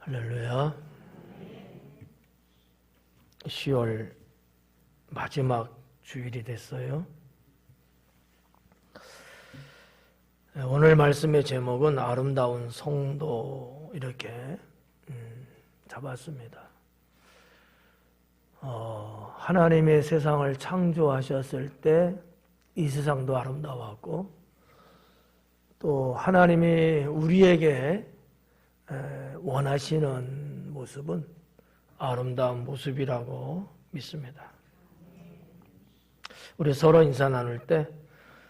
할렐루야. 10월 마지막 주일이 됐어요. 오늘 말씀의 제목은 아름다운 성도 이렇게 잡았습니다. 하나님의 세상을 창조하셨을 때 이 세상도 아름다웠고 또 하나님이 우리에게 원하시는 모습은 아름다운 모습이라고 믿습니다. 우리 서로 인사 나눌 때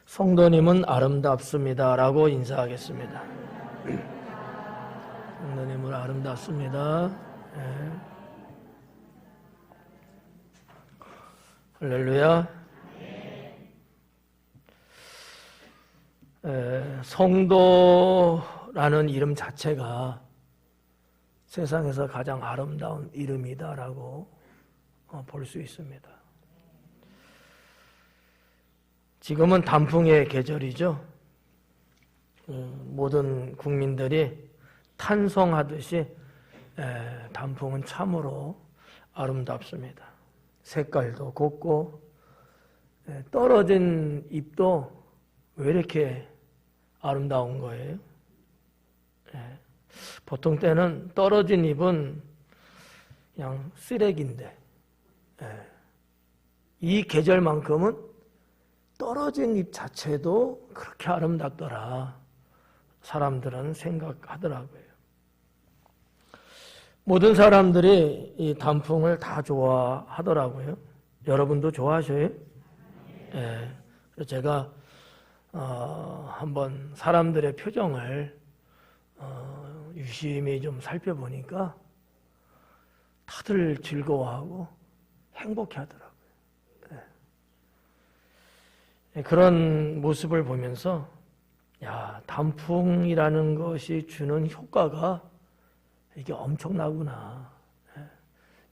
성도님은 아름답습니다 라고 인사하겠습니다. 성도님은 아름답습니다. 할렐루야. 성도라는 이름 자체가 세상에서 가장 아름다운 이름이다라고 볼 수 있습니다. 지금은 단풍의 계절이죠. 모든 국민들이 탄송하듯이 단풍은 참으로 아름답습니다. 색깔도 곱고 떨어진 잎도 왜 이렇게 아름다운 거예요? 보통 때는 떨어진 잎은 그냥 쓰레기인데 이 계절만큼은 떨어진 잎 자체도 그렇게 아름답더라 사람들은 생각하더라고요. 모든 사람들이 이 단풍을 다 좋아하더라고요. 여러분도 좋아하셔요? 그래서 제가 한번 사람들의 표정을 유심히 좀 살펴보니까 다들 즐거워하고 행복해 하더라고요. 그런 모습을 보면서 단풍이라는 것이 주는 효과가 이게 엄청나구나.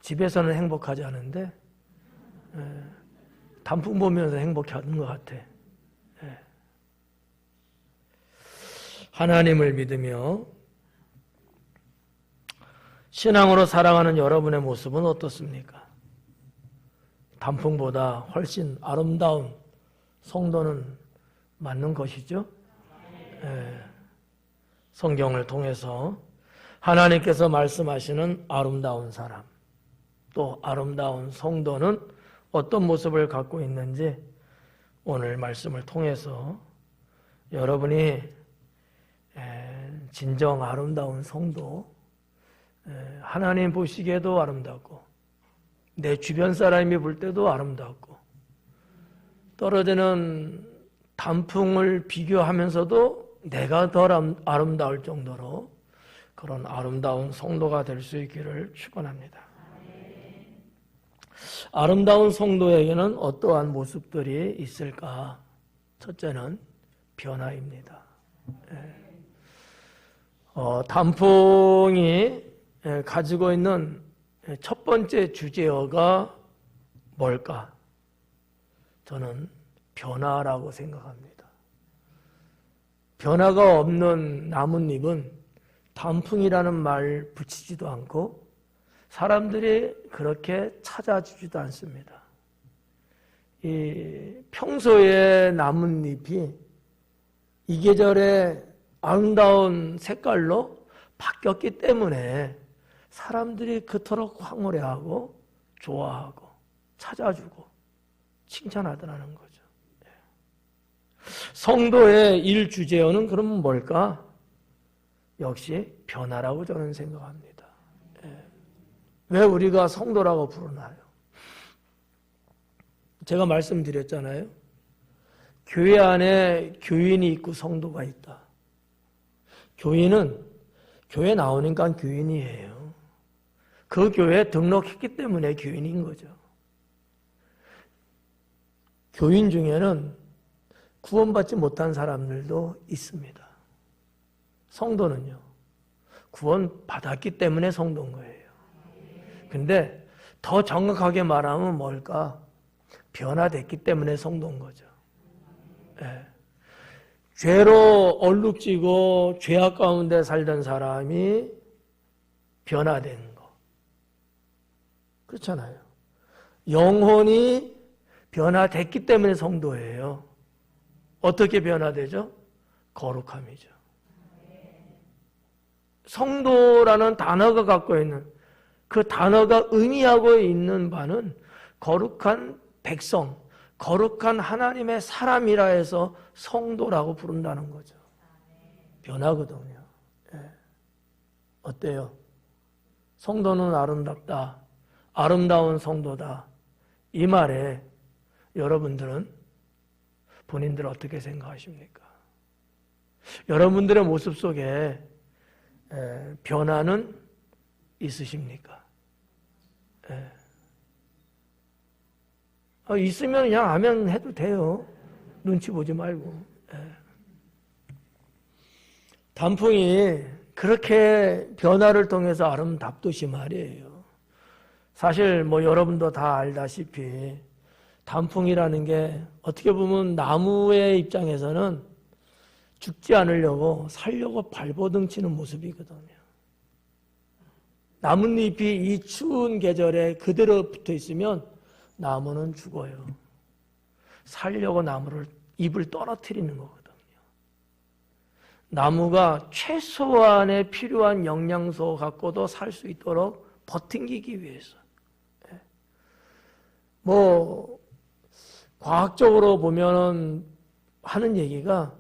집에서는 행복하지 않은데 단풍 보면서 행복해 하는 것 같아. 하나님을 믿으며 신앙으로 살아가는 여러분의 모습은 어떻습니까? 단풍보다 훨씬 아름다운 성도는 맞는 것이죠? 성경을 통해서 하나님께서 말씀하시는 아름다운 사람, 또 아름다운 성도는 어떤 모습을 갖고 있는지 오늘 말씀을 통해서 여러분이 진정 아름다운 성도, 하나님 보시기에도 아름답고 내 주변 사람이 볼 때도 아름답고 떨어지는 단풍을 비교하면서도 내가 더 아름다울 정도로 그런 아름다운 성도가 될 수 있기를 축원합니다. 아름다운 성도에게는 어떠한 모습들이 있을까? 첫째는 변화입니다. 단풍이 가지고 있는 첫 번째 주제어가 뭘까? 저는 변화라고 생각합니다. 변화가 없는 나뭇잎은 단풍이라는 말 붙이지도 않고 사람들이 그렇게 찾아주지도 않습니다. 이 평소에 나뭇잎이 이 계절에 아름다운 색깔로 바뀌었기 때문에 사람들이 그토록 황홀해하고 좋아하고 찾아주고 칭찬하더라는 거죠. 성도의 일주제어는 그러면 뭘까? 역시 변화라고 저는 생각합니다. 왜 우리가 성도라고 부르나요? 제가 말씀드렸잖아요. 교회 안에 교인이 있고 성도가 있다. 교인은 교회 나오니까 교인이에요. 그 교회에 등록했기 때문에 교인인 거죠. 교인 중에는 구원받지 못한 사람들도 있습니다. 성도는요, 구원받았기 때문에 성도인 거예요. 근데 더 정확하게 말하면 뭘까? 변화됐기 때문에 성도인 거죠. 죄로 얼룩지고 죄악 가운데 살던 사람이 변화된 거. 그렇잖아요. 영혼이 변화됐기 때문에 성도예요. 어떻게 변화되죠? 거룩함이죠. 성도라는 단어가 갖고 있는 그 단어가 의미하고 있는 바는 거룩한 백성, 거룩한 하나님의 사람이라 해서 성도라고 부른다는 거죠. 변하거든요. 예. 어때요? 성도는 아름답다. 아름다운 성도다. 이 말에 여러분들은 본인들 어떻게 생각하십니까? 여러분들의 모습 속에 변화는 있으십니까? 있으면 그냥 아멘 해도 돼요. 눈치 보지 말고. 단풍이 그렇게 변화를 통해서 아름답듯이 말이에요. 사실 여러분도 다 알다시피 단풍이라는 게 어떻게 보면 나무의 입장에서는 죽지 않으려고 살려고 발버둥치는 모습이거든요. 나뭇잎이 이 추운 계절에 그대로 붙어 있으면 나무는 죽어요. 살려고 나무를 잎을 떨어뜨리는 거거든요. 나무가 최소한의 필요한 영양소 갖고도 살 수 있도록 버티기 위해서. 과학적으로 보면은 하는 얘기가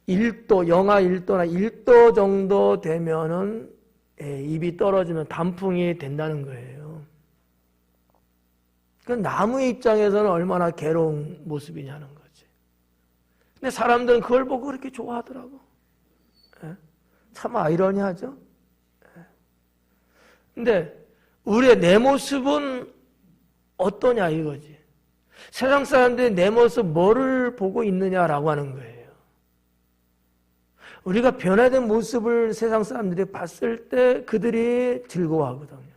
1도, 영하 1도나 1도 정도 되면은 잎이 떨어지면 단풍이 된다는 거예요. 그 나무 입장에서는 얼마나 괴로운 모습이냐는 거지. 근데 사람들은 그걸 보고 그렇게 좋아하더라고. 참 아이러니하죠. 근데 내 모습은 어떠냐 이거지. 세상 사람들이 내 모습 뭐를 보고 있느냐라고 하는 거예요. 우리가 변화된 모습을 세상 사람들이 봤을 때 그들이 즐거워하거든요.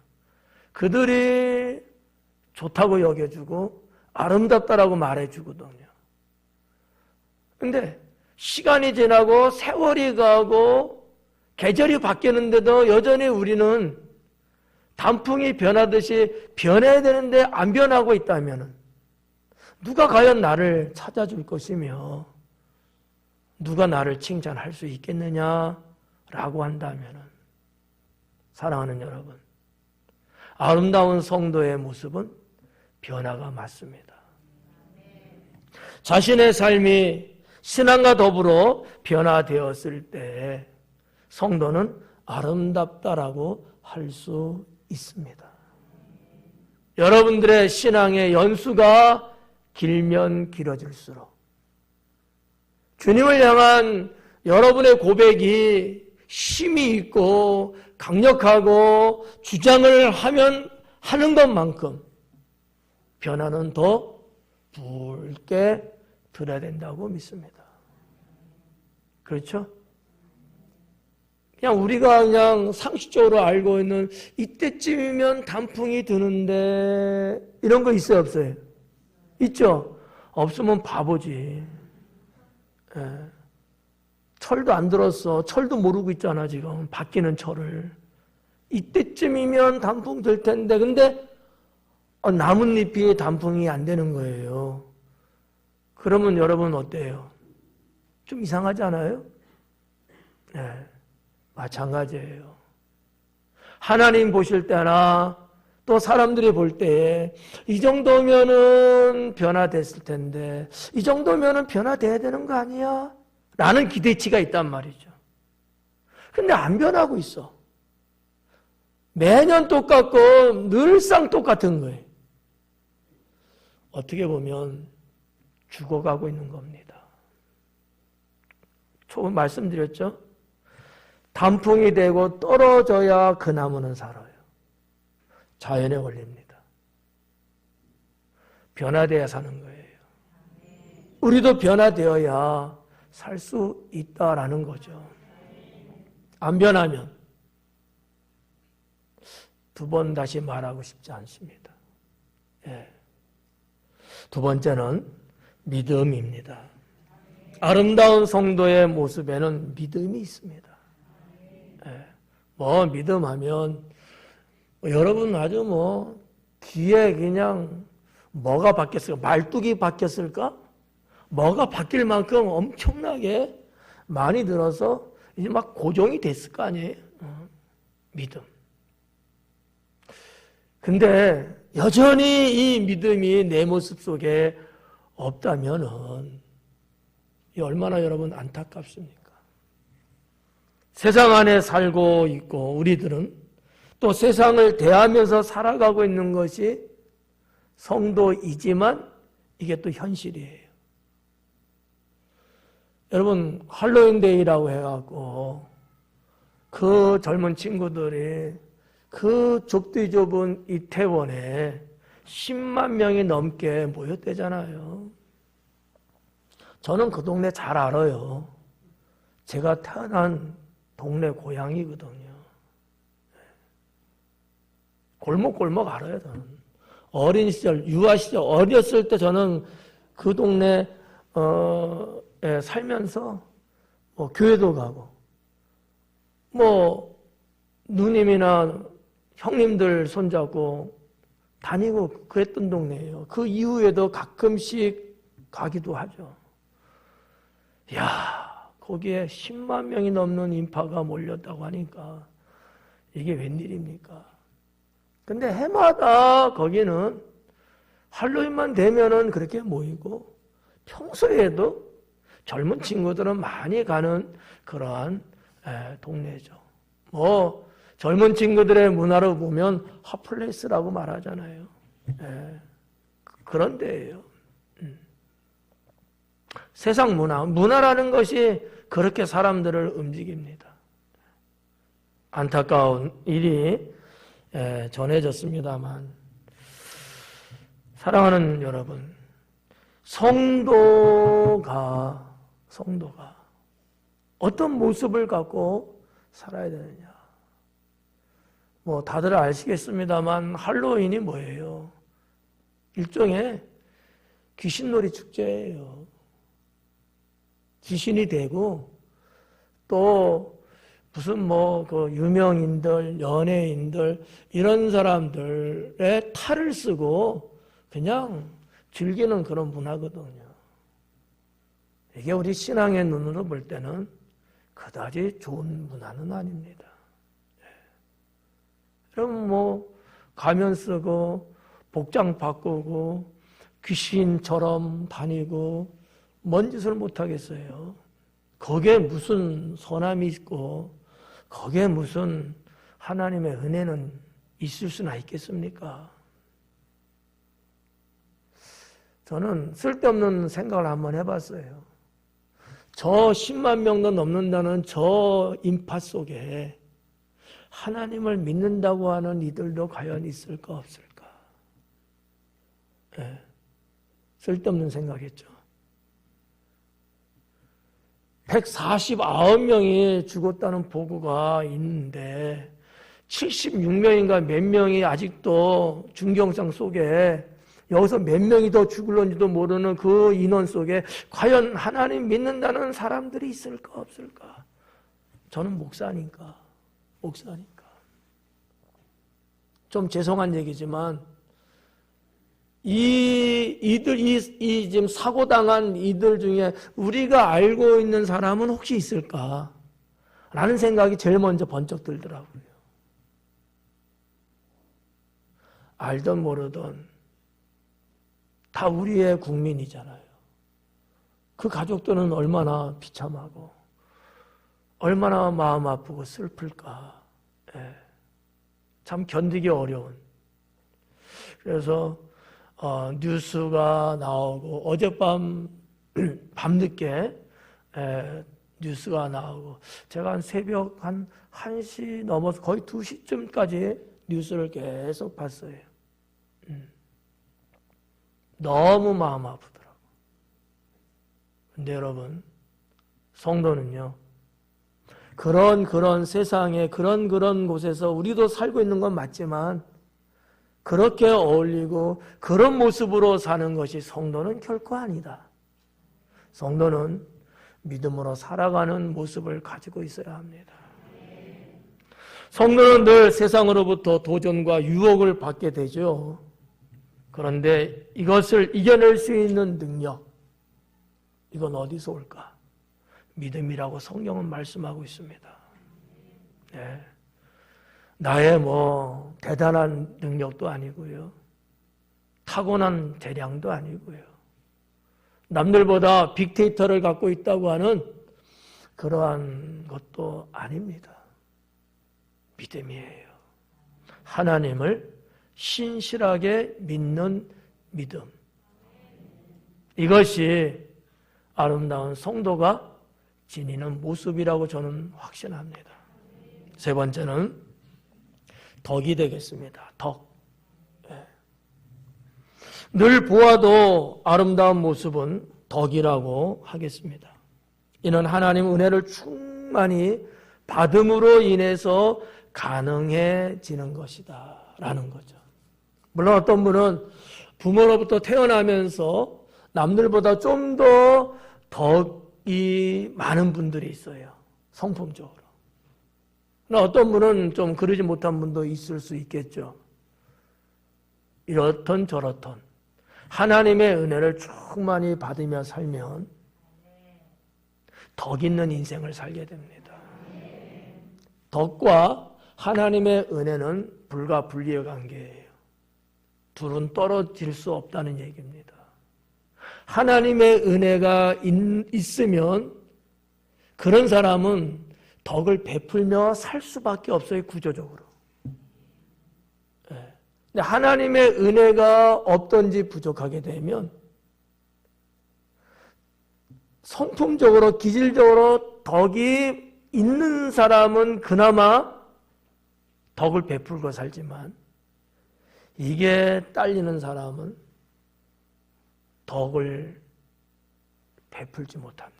그들이 좋다고 여겨주고 아름답다라고 말해주거든요. 근데 시간이 지나고 세월이 가고 계절이 바뀌는데도 여전히 우리는 단풍이 변하듯이 변해야 되는데 안 변하고 있다면 누가 과연 나를 찾아줄 것이며 누가 나를 칭찬할 수 있겠느냐라고 한다면 사랑하는 여러분, 아름다운 성도의 모습은 변화가 맞습니다. 자신의 삶이 신앙과 더불어 변화되었을 때 성도는 아름답다라고 할 수 있습니다. 여러분들의 신앙의 연수가 길면 길어질수록 주님을 향한 여러분의 고백이 힘이 있고 강력하고 주장을 하는 것만큼 변화는 더 붉게 들어야 된다고 믿습니다. 그렇죠? 우리가 그냥 상식적으로 알고 있는 이때쯤이면 단풍이 드는데 이런 거 있어요, 없어요? 있죠? 없으면 바보지. 철도 안 들었어. 철도 모르고 있잖아, 지금. 바뀌는 철을. 이때쯤이면 단풍 될 텐데, 근데 나뭇잎이 단풍이 안 되는 거예요. 그러면 여러분 어때요? 좀 이상하지 않아요? 네, 마찬가지예요. 하나님 보실 때나 또 사람들이 볼 때에 이 정도면은 변화됐을 텐데 이 정도면은 변화돼야 되는 거 아니야? 라는 기대치가 있단 말이죠. 근데 안 변하고 있어. 매년 똑같고 늘상 똑같은 거예요. 어떻게 보면 죽어가고 있는 겁니다. 처음 말씀드렸죠? 단풍이 되고 떨어져야 그 나무는 살아요. 자연의 원리입니다. 변화되어야 사는 거예요. 우리도 변화되어야 살 수 있다라는 거죠. 안 변하면 두 번 다시 말하고 싶지 않습니다. 두 번째는 믿음입니다. 아름다운 성도의 모습에는 믿음이 있습니다. 뭐 믿음하면 여러분 아주 뭐 귀에 그냥 뭐가 바뀌었을까? 말뚝이 바뀌었을까? 뭐가 바뀔 만큼 엄청나게 많이 들어서 이제 막 고정이 됐을 거 아니에요? 믿음. 근데 여전히 이 믿음이 내 모습 속에 없다면은 이 얼마나 여러분 안타깝습니까? 세상 안에 살고 있고 우리들은 또 세상을 대하면서 살아가고 있는 것이 성도이지만 이게 또 현실이에요. 여러분 할로윈데이라고 해갖고 그 젊은 친구들이 그 좁디 좁은 이태원에 10만 명이 넘게 모였대잖아요. 저는 그 동네 잘 알아요. 제가 태어난 동네 고향이거든요. 골목골목 알아요, 저는. 어린 시절, 유아 시절, 어렸을 때 저는 그 동네, 살면서, 교회도 가고, 누님이나 형님들 손잡고 다니고 그랬던 동네예요. 그 이후에도 가끔씩 가기도 하죠. 이야, 거기에 10만 명이 넘는 인파가 몰렸다고 하니까 이게 웬일입니까? 근데 해마다 거기는 할로윈만 되면은 그렇게 모이고 평소에도 젊은 친구들은 많이 가는 그러한 동네죠. 젊은 친구들의 문화로 보면 핫플레이스라고 말하잖아요. 그런 데예요. 세상 문화라는 것이 그렇게 사람들을 움직입니다. 안타까운 일이 전해졌습니다만 사랑하는 여러분, 성도가 어떤 모습을 갖고 살아야 되느냐. 다들 아시겠습니다만 할로윈이 뭐예요? 일종의 귀신놀이 축제예요. 귀신이 되고 또 무슨 그 유명인들, 연예인들 이런 사람들의 탈을 쓰고 그냥 즐기는 그런 문화거든요. 이게 우리 신앙의 눈으로 볼 때는 그다지 좋은 문화는 아닙니다. 그럼 가면 쓰고 복장 바꾸고 귀신처럼 다니고 뭔 짓을 못하겠어요. 거기에 무슨 선함이 있고 거기에 무슨 하나님의 은혜는 있을 수나 있겠습니까? 저는 쓸데없는 생각을 한번 해봤어요. 저 10만 명도 넘는다는 저 인파 속에 하나님을 믿는다고 하는 이들도 과연 있을까 없을까? 쓸데없는 생각했죠. 149명이 죽었다는 보고가 있는데 76명인가 몇 명이 아직도 중경상 속에 여기서 몇 명이 더 죽을런지도 모르는 그 인원 속에 과연 하나님 믿는다는 사람들이 있을까 없을까? 저는 목사니까. 좀 죄송한 얘기지만 이 지금 사고당한 이들 중에 우리가 알고 있는 사람은 혹시 있을까? 라는 생각이 제일 먼저 번쩍 들더라고요. 알던 모르던 다 우리의 국민이잖아요. 그 가족들은 얼마나 비참하고 얼마나 마음 아프고 슬플까. 참 견디기 어려운. 그래서 뉴스가 나오고 어젯밤 밤늦게 뉴스가 나오고 제가 한 새벽 한 1시 넘어서 거의 2시쯤까지 뉴스를 계속 봤어요. 너무 마음 아프더라고요. 근데 여러분, 성도는요, 그런 세상에 그런 곳에서 우리도 살고 있는 건 맞지만 그렇게 어울리고 그런 모습으로 사는 것이 성도는 결코 아니다. 성도는 믿음으로 살아가는 모습을 가지고 있어야 합니다. 성도는 늘 세상으로부터 도전과 유혹을 받게 되죠. 그런데 이것을 이겨낼 수 있는 능력, 이건 어디서 올까? 믿음이라고 성경은 말씀하고 있습니다. 네. 나의 대단한 능력도 아니고요. 타고난 재량도 아니고요. 남들보다 빅데이터를 갖고 있다고 하는 그러한 것도 아닙니다. 믿음이에요. 하나님을 신실하게 믿는 믿음. 이것이 아름다운 성도가 지니는 모습이라고 저는 확신합니다. 세 번째는 덕이 되겠습니다. 덕. 늘 보아도 아름다운 모습은 덕이라고 하겠습니다. 이는 하나님 은혜를 충만히 받음으로 인해서 가능해지는 것이다 라는 거죠. 물론 어떤 분은 부모로부터 태어나면서 남들보다 좀 더 덕이 많은 분들이 있어요. 성품적으로. 그러나 어떤 분은 좀 그러지 못한 분도 있을 수 있겠죠. 이렇던 저렇던 하나님의 은혜를 충만히 받으며 살면 덕 있는 인생을 살게 됩니다. 덕과 하나님의 은혜는 불가분리의 관계예요. 둘은 떨어질 수 없다는 얘기입니다. 하나님의 은혜가 있으면 그런 사람은 덕을 베풀며 살 수밖에 없어요. 구조적으로. 근데 하나님의 은혜가 없든지 부족하게 되면 성품적으로 기질적으로 덕이 있는 사람은 그나마 덕을 베풀고 살지만 이게 딸리는 사람은 덕을 베풀지 못합니다.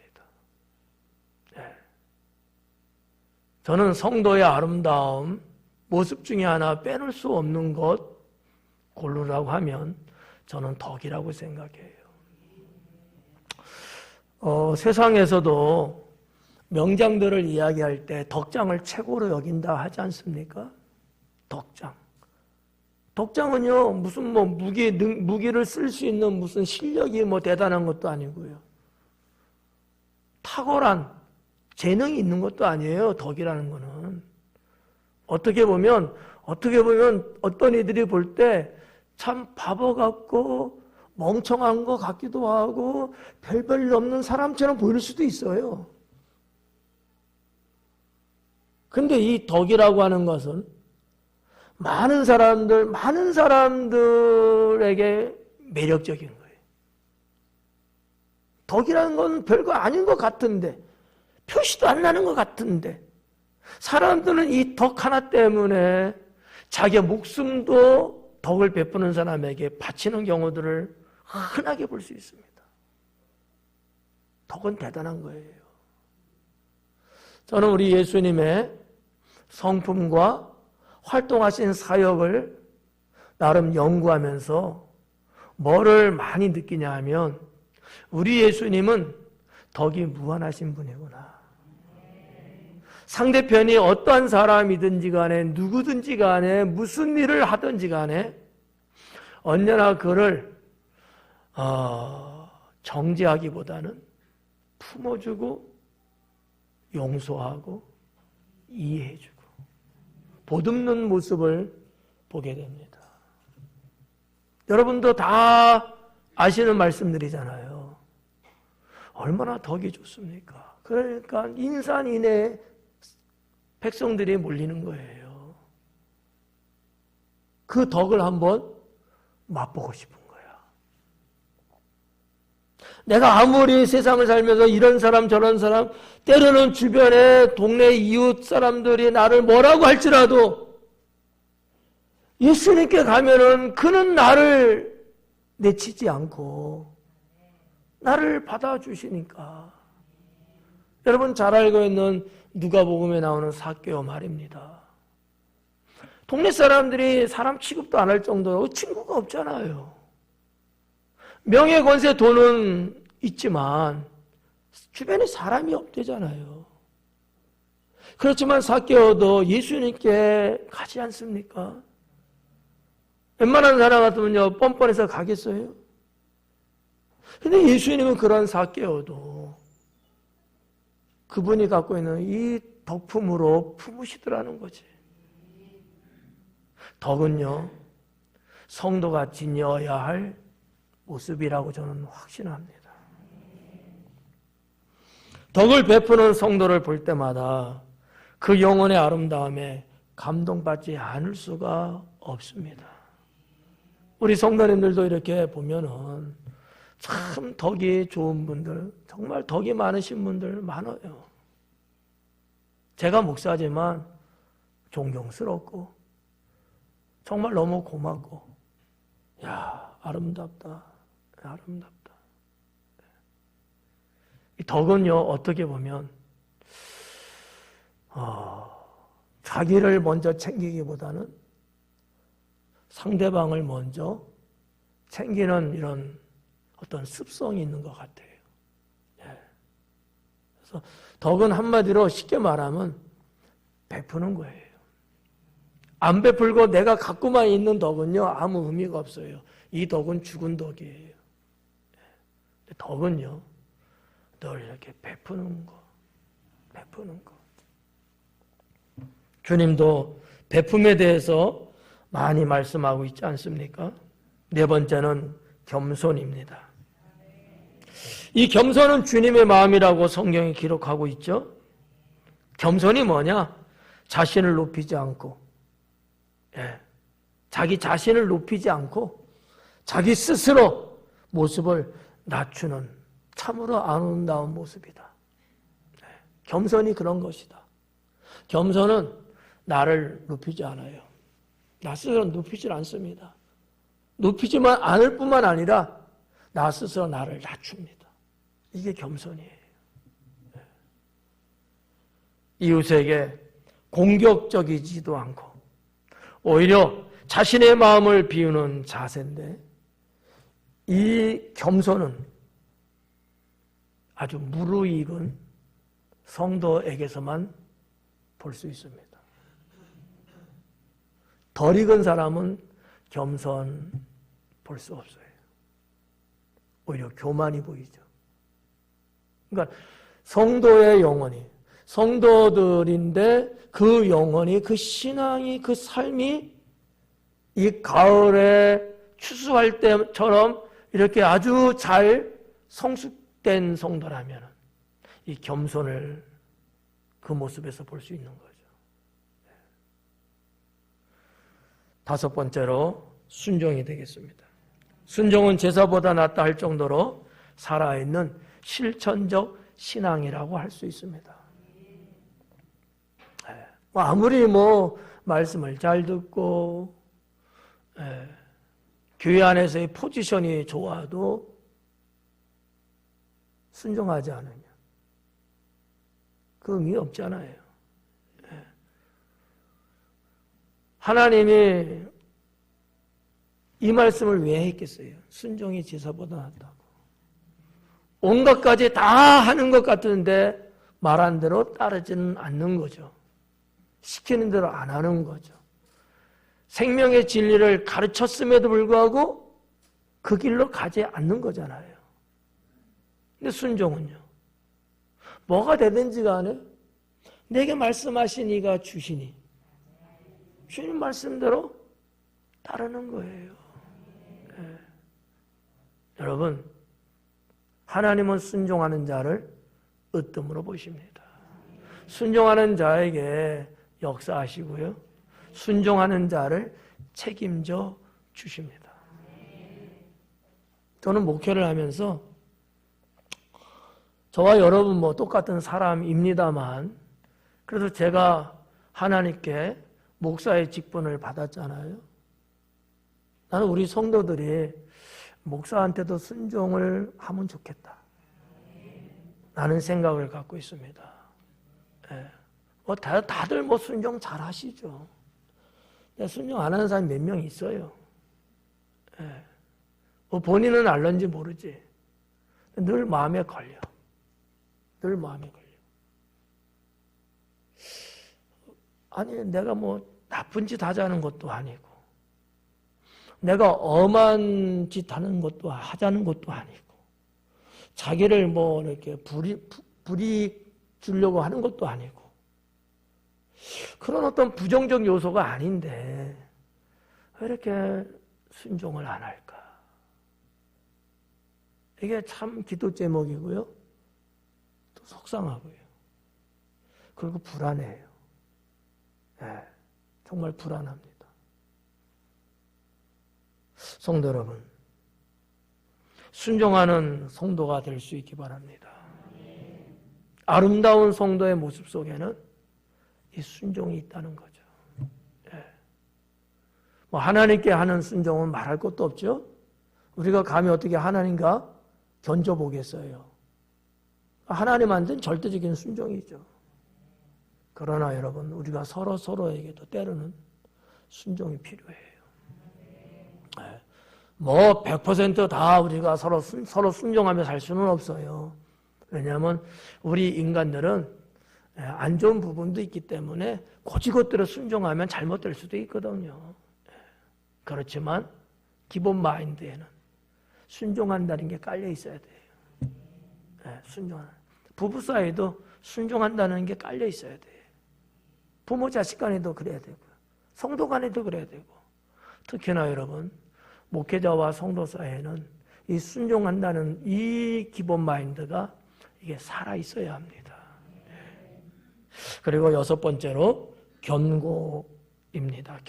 저는 성도의 아름다움 모습 중에 하나 빼놓을 수 없는 것 고르라고 하면 저는 덕이라고 생각해요. 세상에서도 명장들을 이야기할 때 덕장을 최고로 여긴다 하지 않습니까? 덕장. 덕장은요, 무슨 무기를 쓸 수 있는 무슨 실력이 대단한 것도 아니고요. 탁월한 재능이 있는 것도 아니에요, 덕이라는 거는. 어떻게 보면 어떤 이들이 볼 때 참 바보 같고 멍청한 것 같기도 하고 별별 없는 사람처럼 보일 수도 있어요. 근데 이 덕이라고 하는 것은 많은 사람들에게 매력적인 거예요. 덕이라는 건 별거 아닌 것 같은데, 표시도 안 나는 것 같은데, 사람들은 이 덕 하나 때문에 자기의 목숨도 덕을 베푸는 사람에게 바치는 경우들을 흔하게 볼 수 있습니다. 덕은 대단한 거예요. 저는 우리 예수님의 성품과 활동하신 사역을 나름 연구하면서 뭐를 많이 느끼냐 하면 우리 예수님은 덕이 무한하신 분이구나. 상대편이 어떠한 사람이든지 간에 누구든지 간에 무슨 일을 하든지 간에 언제나 그를 정죄하기보다는 품어주고 용서하고 이해해주고 보듬는 모습을 보게 됩니다. 여러분도 다 아시는 말씀들이잖아요. 얼마나 덕이 좋습니까? 그러니까 인산인해 백성들이 몰리는 거예요. 그 덕을 한번 맛보고 싶은 거야. 내가 아무리 세상을 살면서 이런 사람 저런 사람 때로는 주변에 동네 이웃 사람들이 나를 뭐라고 할지라도 예수님께 가면은 그는 나를 내치지 않고 나를 받아주시니까. 여러분 잘 알고 있는 누가복음에 나오는 삭개오 말입니다. 동네 사람들이 사람 취급도 안 할 정도로 친구가 없잖아요. 명예, 권세, 돈은 있지만 주변에 사람이 없대잖아요. 그렇지만 삭개오도 예수님께 가지 않습니까? 웬만한 사람 같으면요, 뻔뻔해서 가겠어요? 근데 예수님은 그런 삭개오도 그분이 갖고 있는 이 덕품으로 품으시더라는 거지. 덕은요, 성도가 지녀야 할 모습이라고 저는 확신합니다. 덕을 베푸는 성도를 볼 때마다 그 영혼의 아름다움에 감동받지 않을 수가 없습니다. 우리 성도님들도 이렇게 보면은 참 덕이 좋은 분들, 정말 덕이 많으신 분들 많아요. 제가 목사지만 존경스럽고 정말 너무 고맙고, 야, 아름답다, 아름답다. 이 덕은요, 어떻게 보면 자기를 먼저 챙기기보다는 상대방을 먼저 챙기는 이런 어떤 습성이 있는 것 같아요. 그래서 덕은 한마디로 쉽게 말하면 베푸는 거예요. 안 베풀고 내가 갖고만 있는 덕은요, 아무 의미가 없어요. 이 덕은 죽은 덕이에요. 덕은요, 늘 이렇게 베푸는 거, 베푸는 거. 주님도 베품에 대해서 많이 말씀하고 있지 않습니까? 네 번째는 겸손입니다. 이 겸손은 주님의 마음이라고 성경이 기록하고 있죠. 겸손이 뭐냐? 자신을 높이지 않고, 자기 자신을 높이지 않고 자기 스스로 모습을 낮추는 참으로 아름다운 모습이다. 겸손이 그런 것이다. 겸손은 나를 높이지 않아요. 나 스스로 높이질 않습니다. 높이지만 않을 뿐만 아니라 나 스스로 나를 낮춥니다. 이게 겸손이에요. 이웃에게 공격적이지도 않고 오히려 자신의 마음을 비우는 자세인데, 이 겸손은 아주 무르익은 성도에게서만 볼 수 있습니다. 덜 익은 사람은 겸손 볼 수 없어요. 오히려 교만이 보이죠. 그러니까 성도의 영혼이, 성도들인데 그 영혼이, 그 신앙이, 그 삶이 이 가을에 추수할 때처럼 이렇게 아주 잘 성숙된 성도라면 이 겸손을 그 모습에서 볼 수 있는 거죠. 다섯 번째로 순종이 되겠습니다. 순종은 제사보다 낫다 할 정도로 살아있는 실천적 신앙이라고 할 수 있습니다. 아무리 말씀을 잘 듣고 교회 안에서의 포지션이 좋아도 순종하지 않으면 그 의미 없잖아요. 하나님이 이 말씀을 왜 했겠어요? 순종이 제사보다 낫다고. 온갖 가지 다 하는 것 같은데 말한 대로 따르지는 않는 거죠. 시키는 대로 안 하는 거죠. 생명의 진리를 가르쳤음에도 불구하고 그 길로 가지 않는 거잖아요. 근데 순종은요, 뭐가 되든지 간에 내게 말씀하신 이가 주시니 주님 말씀대로 따르는 거예요. 여러분, 하나님은 순종하는 자를 으뜸으로 보십니다. 순종하는 자에게 역사하시고요, 순종하는 자를 책임져 주십니다. 저는 목회를 하면서 저와 여러분 똑같은 사람입니다만, 그래서 제가 하나님께 목사의 직분을 받았잖아요. 나는 우리 성도들이 목사한테도 순종을 하면 좋겠다 라는 생각을 갖고 있습니다. 다들 순종 잘 하시죠. 순종 안 하는 사람이 몇 명 있어요. 본인은 알는지 모르지. 늘 마음에 걸려. 늘 마음에 걸려. 아니 내가 뭐 나쁜 짓 하자는 것도 아니고 내가 엄한 짓 하는 것도 하자는 것도 아니고 자기를 뭐 이렇게 불이익 주려고 하는 것도 아니고 그런 어떤 부정적 요소가 아닌데 왜 이렇게 순종을 안 할까? 이게 참 기도 제목이고요. 또 속상하고요. 그리고 불안해요. 네, 정말 불안합니다. 성도 여러분, 순종하는 성도가 될 수 있기 바랍니다. 아름다운 성도의 모습 속에는 이 순종이 있다는 거죠. 네. 뭐 하나님께 하는 순종은 말할 것도 없죠. 우리가 감히 어떻게 하나님과 견져보겠어요. 하나님한테는 절대적인 순종이죠. 그러나 여러분, 우리가 서로에게도 때로는 순종이 필요해요. 네. 뭐 100% 우리가 서로 순종하며 살 수는 없어요. 왜냐하면 우리 인간들은 안 좋은 부분도 있기 때문에 고지것대로 순종하면 잘못될 수도 있거든요. 그렇지만 기본 마인드에는 순종한다는 게 깔려 있어야 돼요. 순종하는. 부부 사이도 순종한다는 게 깔려 있어야 돼요. 부모 자식 간에도 그래야 되고요. 성도 간에도 그래야 되고. 특히나 여러분, 목회자와 성도 사이에는 이 순종한다는 이 기본 마인드가 이게 살아 있어야 합니다. 그리고 6번째로 견고입니다.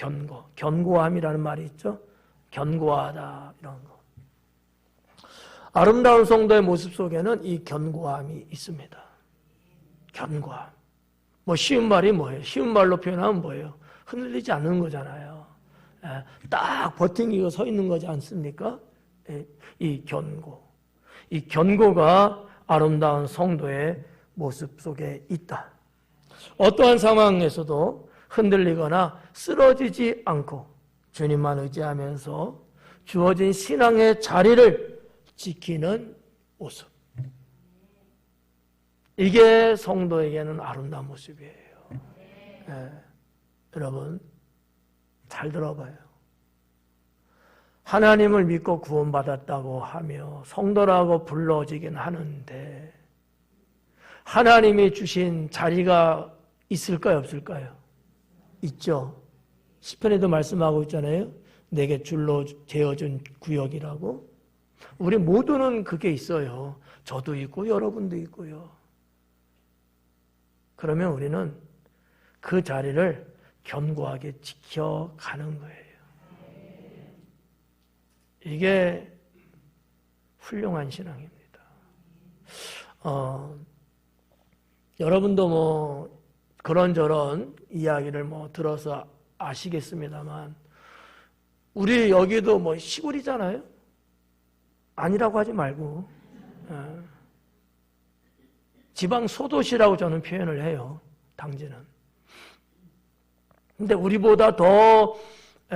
견고함이라는 말이 있죠. 견고하다 이런 거. 아름다운 성도의 모습 속에는 이 견고함이 있습니다. 견고함. 뭐 쉬운 말이 뭐예요? 쉬운 말로 표현하면 뭐예요? 흔들리지 않는 거잖아요. 딱 버팅기고 서 있는 거지 않습니까? 이 견고. 이 견고가 아름다운 성도의 모습 속에 있다. 어떠한 상황에서도 흔들리거나 쓰러지지 않고 주님만 의지하면서 주어진 신앙의 자리를 지키는 모습. 이게 성도에게는 아름다운 모습이에요. 여러분, 잘 들어봐요. 하나님을 믿고 구원받았다고 하며 성도라고 불러지긴 하는데 하나님이 주신 자리가 있을까요, 없을까요? 있죠. 시편에도 말씀하고 있잖아요. 내게 줄로 재어준 구역이라고. 우리 모두는 그게 있어요. 저도 있고 여러분도 있고요. 그러면 우리는 그 자리를 견고하게 지켜가는 거예요. 이게 훌륭한 신앙입니다. 여러분도 뭐 그런저런 이야기를 뭐 들어서 아시겠습니다만 우리 여기도 뭐 시골이잖아요. 아니라고 하지 말고 지방 소도시라고 저는 표현을 해요. 당진은. 근데 우리보다 더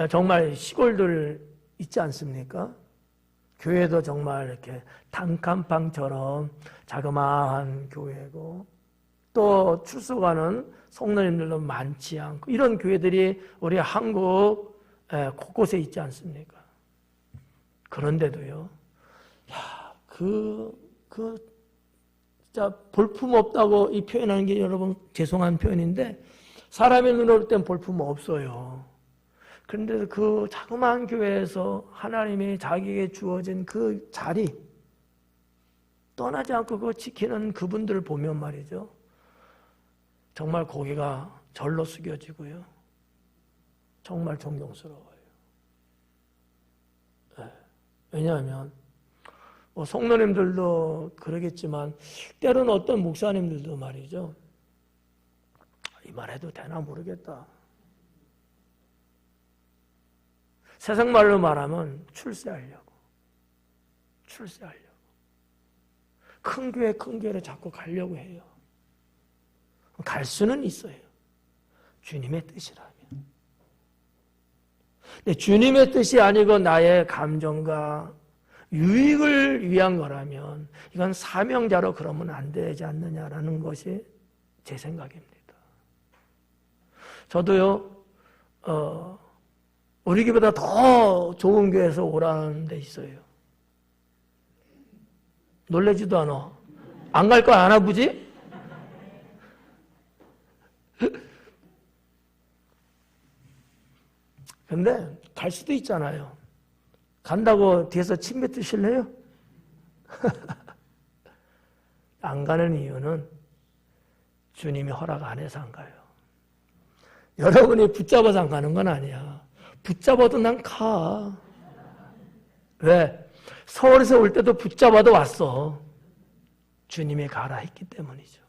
정말 시골들 있지 않습니까? 교회도 정말 이렇게 단칸방처럼 자그마한 교회고 또 출석하는 성도님들도 많지 않고 이런 교회들이 우리 한국 곳곳에 있지 않습니까? 그런데도요, 진짜 볼품없다고 이 표현하는 게 여러분 죄송한 표현인데 사람의 눈으로 볼 땐 볼품 없어요. 그런데 그 자그마한 교회에서 하나님이 자기에게 주어진 그 자리 떠나지 않고 그거 지키는 그분들을 보면 말이죠. 정말 고개가 절로 숙여지고요. 정말 존경스러워요. 왜냐하면 뭐 성도님들도 그러겠지만 때로는 어떤 목사님들도 말이죠. 이 말 해도 되나 모르겠다. 세상 말로 말하면 출세하려고. 큰 교회로 자꾸 가려고 해요. 갈 수는 있어요. 주님의 뜻이라면. 근데 주님의 뜻이 아니고 나의 감정과 유익을 위한 거라면 이건 사명자로 그러면 안 되지 않느냐라는 것이 제 생각입니다. 저도요, 우리 교회보다 더 좋은 교회에서 오라는 데 있어요. 놀래지도 않아. 안 갈 거 아나 보지? 근데 갈 수도 있잖아요. 간다고 뒤에서 침 뱉으실래요? 안 가는 이유는 주님이 허락 안 해서 안 가요. 여러분이 붙잡아서 안 가는 건 아니야. 붙잡아도 난 가. 왜? 서울에서 올 때도 붙잡아도 왔어. 주님이 가라 했기 때문이죠.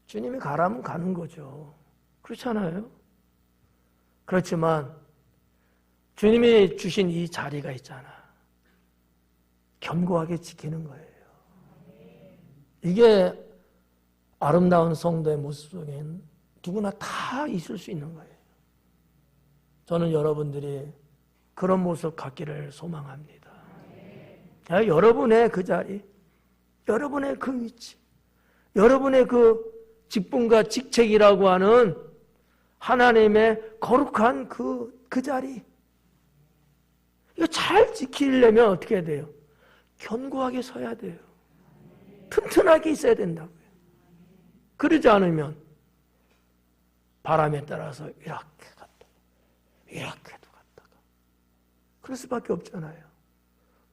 주님이 가라면 가는 거죠. 그렇잖아요. 그렇지만 주님이 주신 이 자리가 있잖아. 견고하게 지키는 거예요. 이게 아름다운 성도의 모습 속엔 누구나 다 있을 수 있는 거예요. 저는 여러분들이 그런 모습 갖기를 소망합니다. 여러분의 그 자리, 여러분의 그 위치, 여러분의 그 직분과 직책이라고 하는 하나님의 거룩한 그 자리, 이거 잘 지키려면 어떻게 해야 돼요? 견고하게 서야 돼요. 튼튼하게 있어야 된다고요. 그러지 않으면 바람에 따라서 이렇게 갔다가 이렇게도 갔다가 그럴 수밖에 없잖아요.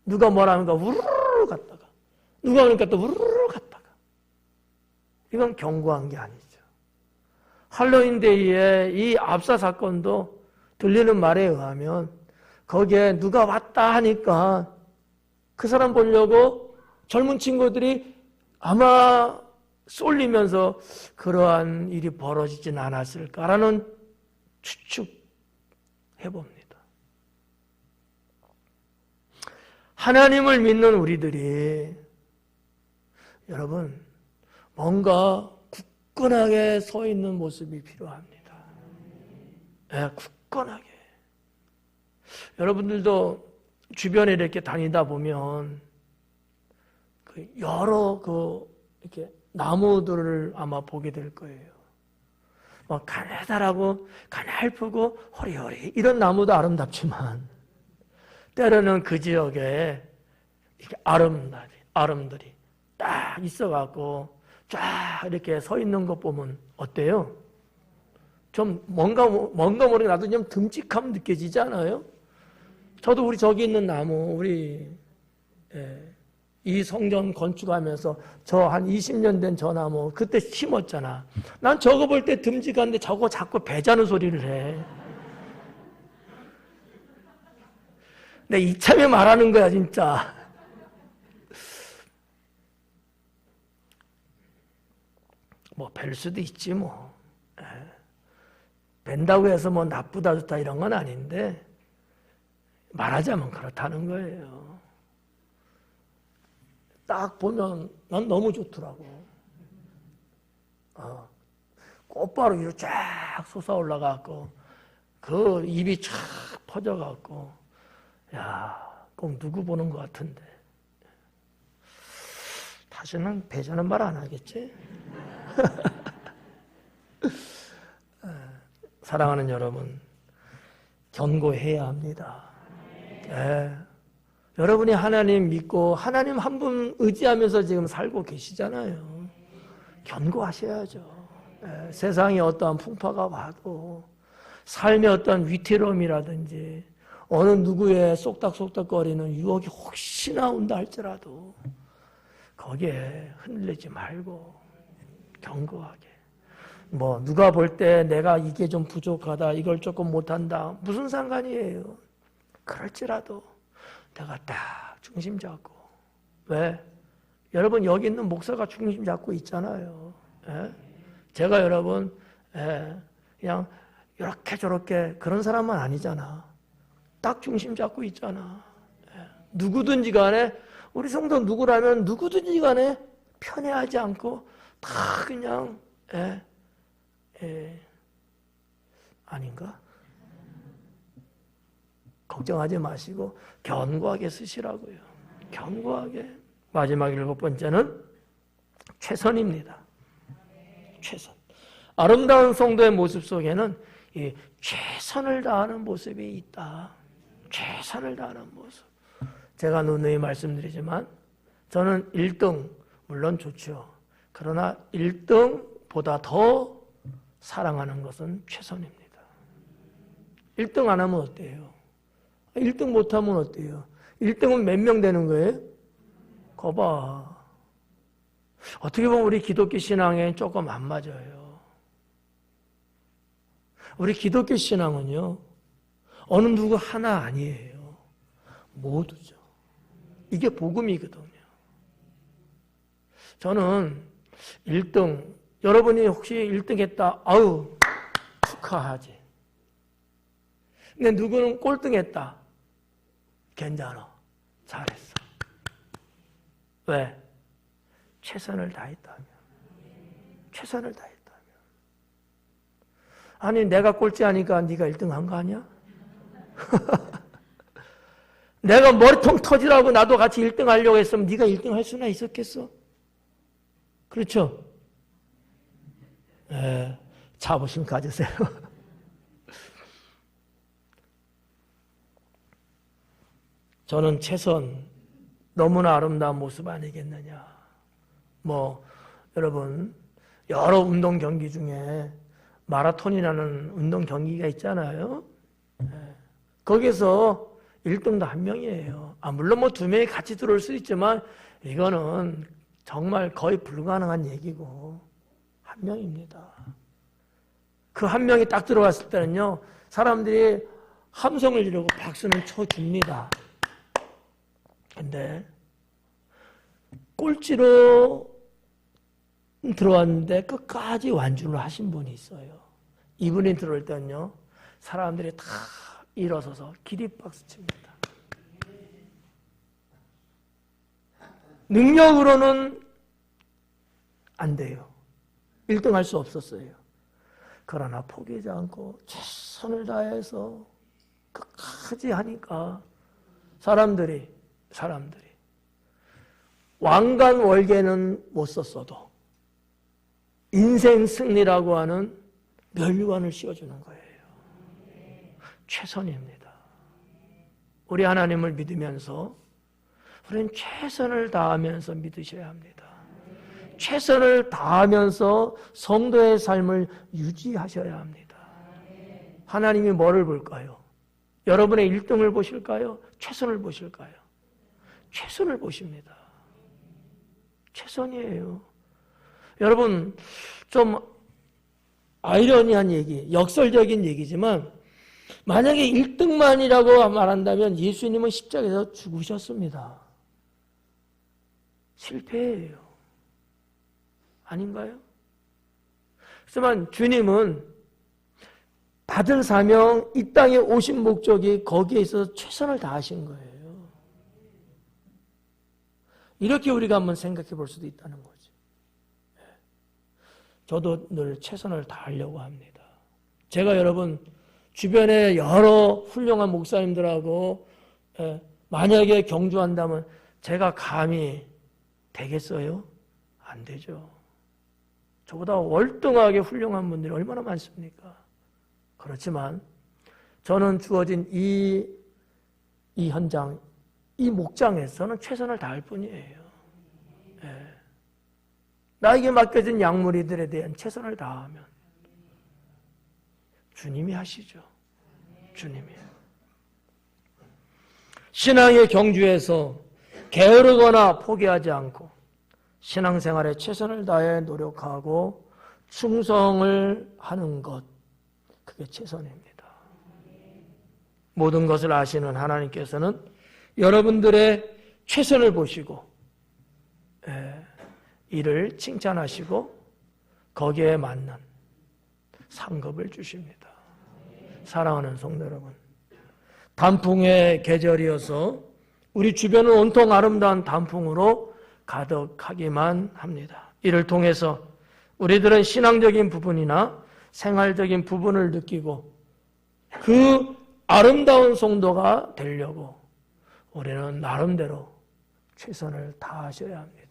누가 뭐라 하는가 우르르 갔다가 누가 그러니까 또 우르르 갔다가 이건 견고한 게 아니죠. 할로윈데이에 이 압사 사건도 들리는 말에 의하면 거기에 누가 왔다 하니까 그 사람 보려고 젊은 친구들이 아마 쏠리면서 그러한 일이 벌어지진 않았을까라는 추측해봅니다. 하나님을 믿는 우리들이 여러분 뭔가 굳건하게 서 있는 모습이 필요합니다. 네, 굳건하게. 여러분들도 주변에 이렇게 다니다 보면 여러 이렇게 나무들을 아마 보게 될 거예요. 가느다랗고 가냘프고 허리허리 이런 나무도 아름답지만 때로는 그 지역에 이렇게 아름들이 딱 있어갖고 쫙 이렇게 서 있는 것 보면 어때요? 좀 뭔가 모르게 나도 좀 듬직함 느껴지지 않아요? 저도 우리 저기 있는 나무, 이 성전 건축하면서 저 한 20년 된 저 나무 그때 심었잖아. 난 저거 볼 때 듬직한데 저거 자꾸 배자는 소리를 해. 근데 이참에 말하는 거야 진짜. 뵐 수도 있지 뭐. 뵌다고 해서 나쁘다 좋다 이런 건 아닌데 말하자면 그렇다는 거예요. 딱 보면 난 너무 좋더라고. 꽃바로 위로 쫙 솟아 올라가고 그 입이 쫙 퍼져갖고 꼭 누구 보는 것 같은데 다시는 배자는 말 안 하겠지? 사랑하는 여러분, 견고해야 합니다. 여러분이 하나님 믿고 하나님 한 분 의지하면서 지금 살고 계시잖아요. 견고하셔야죠. 세상에 어떠한 풍파가 와도 삶의 어떤 위태로움이라든지 어느 누구의 쏙닥쏙닥거리는 유혹이 혹시나 온다 할지라도 거기에 흔들리지 말고 견고하게. 누가 볼 때 내가 이게 좀 부족하다, 이걸 조금 못한다, 무슨 상관이에요? 그럴지라도 내가 딱 중심 잡고. 왜? 여러분 여기 있는 목사가 중심 잡고 있잖아요. 제가 여러분 그냥 이렇게 저렇게 그런 사람은 아니잖아. 딱 중심 잡고 있잖아. 누구든지 간에 우리 성도 누구라면 누구든지 간에 편애하지 않고 다 그냥 아닌가? 걱정하지 마시고 견고하게 쓰시라고요. 견고하게. 마지막 7번째는 최선입니다. 최선. 아름다운 성도의 모습 속에는 이 최선을 다하는 모습이 있다. 최선을 다하는 모습. 제가 누누이 말씀드리지만 저는 1등 물론 좋죠. 그러나 1등보다 더 사랑하는 것은 최선입니다. 1등 안 하면 어때요? 1등 못하면 어때요? 1등은 몇 명 되는 거예요? 거봐. 어떻게 보면 우리 기독교 신앙에 조금 안 맞아요. 우리 기독교 신앙은요, 어느 누구 하나 아니에요. 모두죠. 이게 복음이거든요. 저는 1등, 여러분이 혹시 1등 했다, 아유, 축하하지. 근데 누구는 꼴등 했다. 괜찮아. 잘했어. 왜? 최선을 다했다면. 최선을 다했다면. 아니, 내가 꼴찌하니까 네가 1등 한 거 아니야? 내가 머리통 터지라고 나도 같이 1등 하려고 했으면 네가 1등 할 수나 있었겠어? 그렇죠? 네, 자부심 가지세요. 저는 최선, 너무나 아름다운 모습 아니겠느냐. 여러분, 여러 운동 경기 중에 마라톤이라는 운동 경기가 있잖아요. 거기서 1등도 한 명이에요. 물론 2명이 같이 들어올 수 있지만 이거는 정말 거의 불가능한 얘기고 한 명입니다. 그 한 명이 딱 들어왔을 때는요, 사람들이 함성을 지르고 박수는 쳐줍니다. 근데 꼴찌로 들어왔는데 끝까지 완주를 하신 분이 있어요. 이분이 들어올 때는요, 사람들이 다 일어서서 기립박수 칩니다. 능력으로는 안 돼요. 1등 할 수 없었어요. 그러나 포기하지 않고 최선을 다해서 끝까지 하니까 사람들이 왕관월계는 못 썼어도 인생 승리라고 하는 멸류관을 씌워주는 거예요. 최선입니다. 우리 하나님을 믿으면서 우리는 최선을 다하면서 믿으셔야 합니다. 최선을 다하면서 성도의 삶을 유지하셔야 합니다. 하나님이 뭐를 볼까요? 여러분의 1등을 보실까요? 최선을 보실까요? 최선을 보십니다. 최선이에요. 여러분, 좀 아이러니한 얘기, 역설적인 얘기지만 만약에 1등만이라고 말한다면 예수님은 십자가에서 죽으셨습니다. 실패예요. 아닌가요? 하지만 주님은 받은 사명, 이 땅에 오신 목적이 거기에서 최선을 다하신 거예요. 이렇게 우리가 한번 생각해 볼 수도 있다는 거죠. 저도 늘 최선을 다하려고 합니다. 제가 여러분 주변에 여러 훌륭한 목사님들하고 만약에 경주한다면 제가 감히 되겠어요? 안 되죠. 저보다 월등하게 훌륭한 분들이 얼마나 많습니까? 그렇지만 저는 주어진 이 현장, 이 목장에서는 최선을 다할 뿐이에요. 나에게 맡겨진 약물이들에 대한 최선을 다하면 주님이 하시죠. 주님이. 신앙의 경주에서 게으르거나 포기하지 않고 신앙생활에 최선을 다해 노력하고 충성을 하는 것, 그게 최선입니다. 모든 것을 아시는 하나님께서는 여러분들의 최선을 보시고 이를 칭찬하시고 거기에 맞는 상급을 주십니다. 사랑하는 성도 여러분, 단풍의 계절이어서 우리 주변은 온통 아름다운 단풍으로 가득하기만 합니다. 이를 통해서 우리들은 신앙적인 부분이나 생활적인 부분을 느끼고 그 아름다운 성도가 되려고 우리는 나름대로 최선을 다하셔야 합니다.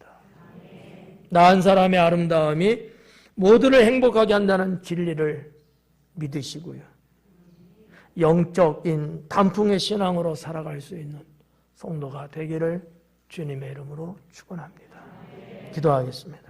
나 한 사람의 아름다움이 모두를 행복하게 한다는 진리를 믿으시고요. 영적인 단풍의 신앙으로 살아갈 수 있는 성도가 되기를 주님의 이름으로 축원합니다. 기도하겠습니다.